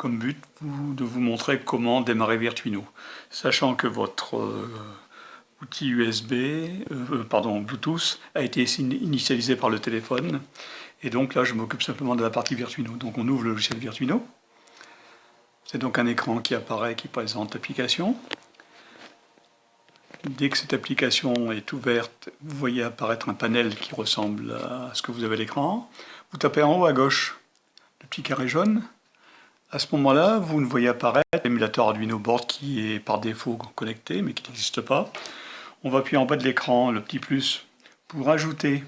comme but de vous montrer comment démarrer Virtuino, sachant que votre outil Bluetooth a été initialisé par le téléphone, et donc là je m'occupe simplement de la partie Virtuino. Donc on ouvre le logiciel Virtuino, c'est donc un écran qui apparaît, qui présente l'application. Dès que cette application est ouverte, vous voyez apparaître un panel qui ressemble à ce que vous avez à l'écran. Vous tapez en haut à gauche le petit carré jaune. À ce moment-là, vous ne voyez apparaître l'émulateur Arduino Board qui est par défaut connecté, mais qui n'existe pas. On va appuyer en bas de l'écran le petit plus pour ajouter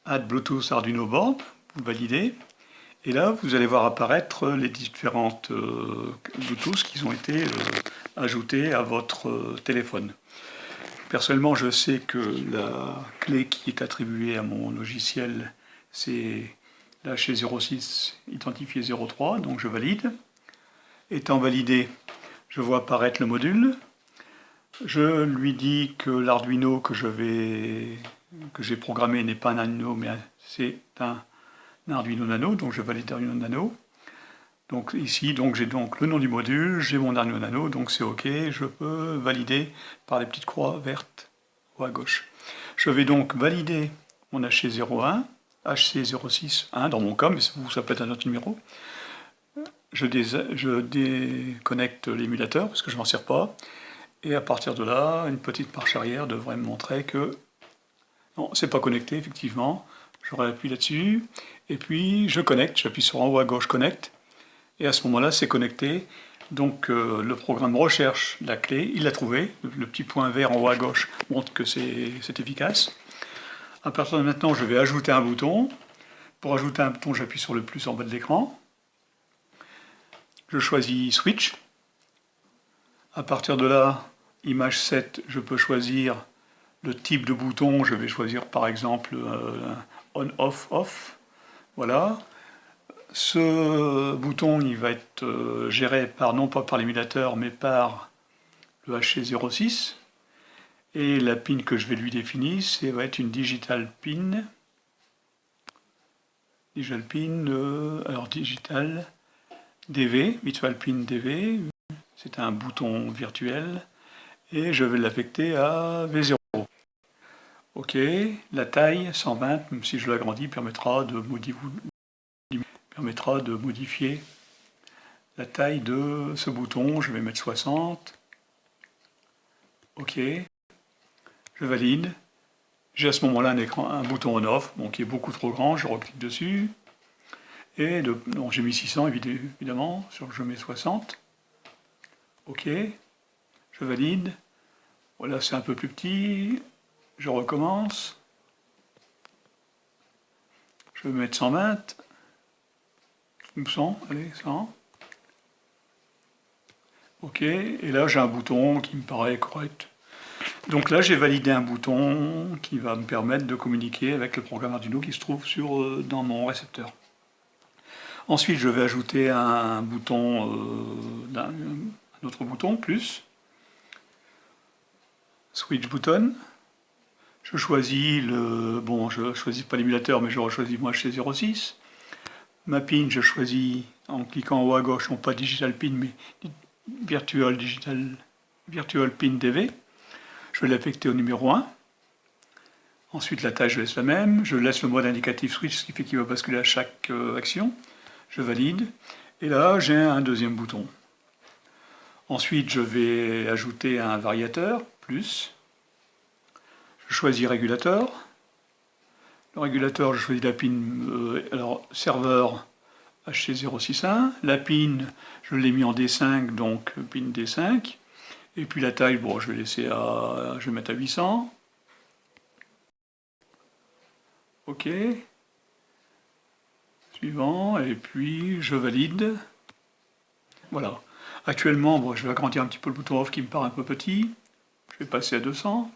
Add Bluetooth Arduino Board, vous validez. Et là, vous allez voir apparaître les différentes Bluetooth qui ont été ajoutées à votre téléphone. Personnellement, je sais que la clé qui est attribuée à mon logiciel, c'est la H06 identifié 03, donc je valide. Étant validé, je vois apparaître le module. Je lui dis que l'Arduino que j'ai programmé n'est pas un Arduino, mais c'est un Arduino Nano, donc je valide Arduino Nano. Donc ici, j'ai donc le nom du module, j'ai mon Arduino Nano, donc c'est OK, je peux valider par les petites croix vertes ou à gauche. Je vais donc valider mon HC01, HC061 dans mon cas, mais ça peut être un autre numéro. Je déconnecte l'émulateur parce que je ne m'en sers pas. Et à partir de là, une petite marche arrière devrait me montrer que non, c'est pas connecté, effectivement. J'aurais appuyé là-dessus. Et puis je connecte, j'appuie sur en haut à gauche connect. Et à ce moment-là, c'est connecté. Donc le programme recherche la clé, il l'a trouvée. Le petit point vert en haut à gauche montre que c'est efficace. À partir de maintenant, je vais ajouter un bouton. Pour ajouter un bouton, j'appuie sur le plus en bas de l'écran. Je choisis Switch. À partir de là, image 7, je peux choisir le type de bouton. Je vais choisir par exemple On-Off-Off. Voilà. Ce bouton, il va être géré non pas par l'émulateur, mais par le HC06. Et la pin que je vais lui définir, ça va être une digital pin. Digital DV, virtual pin DV. C'est un bouton virtuel. Et je vais l'affecter à V0. OK, la taille 120, même si je l'agrandis, permettra de modifier la taille de ce bouton. Je vais mettre 60. OK, je valide. J'ai à ce moment-là un bouton on-off qui est beaucoup trop grand, je reclique dessus. Et donc j'ai mis 600 évidemment, je mets 60. OK, je valide. Voilà, c'est un peu plus petit. Je recommence. Je vais mettre 120. Ou 100, allez, 100. OK, et là j'ai un bouton qui me paraît correct. Donc là j'ai validé un bouton qui va me permettre de communiquer avec le programme Arduino qui se trouve dans mon récepteur. Ensuite je vais ajouter un bouton, un autre bouton, plus. Switch button. Je choisis je choisis pas l'émulateur, mais je choisis moi chez 06. Ma pin, je choisis en cliquant en haut à gauche, non pas digital pin, mais virtual pin DV. Je vais l'affecter au numéro 1. Ensuite, la taille, je laisse la même. Je laisse le mode indicatif switch, ce qui fait qu'il va basculer à chaque action. Je valide. Et là, j'ai un deuxième bouton. Ensuite, je vais ajouter un variateur, plus. Je choisis régulateur. Le régulateur, je choisis la pin serveur HC061. La pin, je l'ai mis en D5, donc pin D5. Et puis la taille, je vais je vais mettre à 800. OK. Suivant, et puis je valide. Voilà. Actuellement, je vais agrandir un petit peu le bouton off qui me paraît un peu petit. Je vais passer à 200.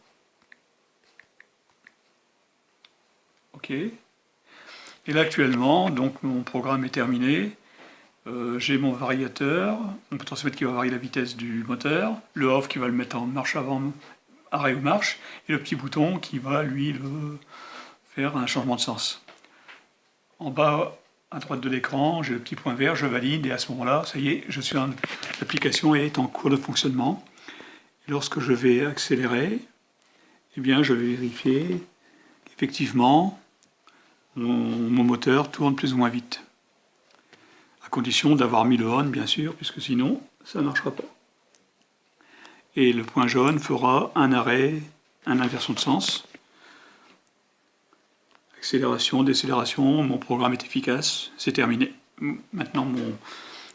OK. Et là actuellement, donc mon programme est terminé. J'ai mon variateur, mon potentiomètre qui va varier la vitesse du moteur, le off qui va le mettre en marche avant, arrêt ou marche, et le petit bouton qui va lui faire un changement de sens. En bas à droite de l'écran, j'ai le petit point vert, je valide et à ce moment-là, ça y est, l'application est en cours de fonctionnement. Et lorsque je vais accélérer, eh bien, je vais vérifier qu'effectivement, mon moteur tourne plus ou moins vite. À condition d'avoir mis le on, bien sûr, puisque sinon, ça ne marchera pas. Et le point jaune fera un arrêt, une inversion de sens. Accélération, décélération, mon programme est efficace, c'est terminé. Maintenant,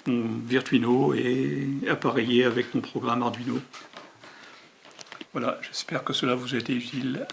mon Virtuino est appareillé avec mon programme Arduino. Voilà, j'espère que cela vous a été utile.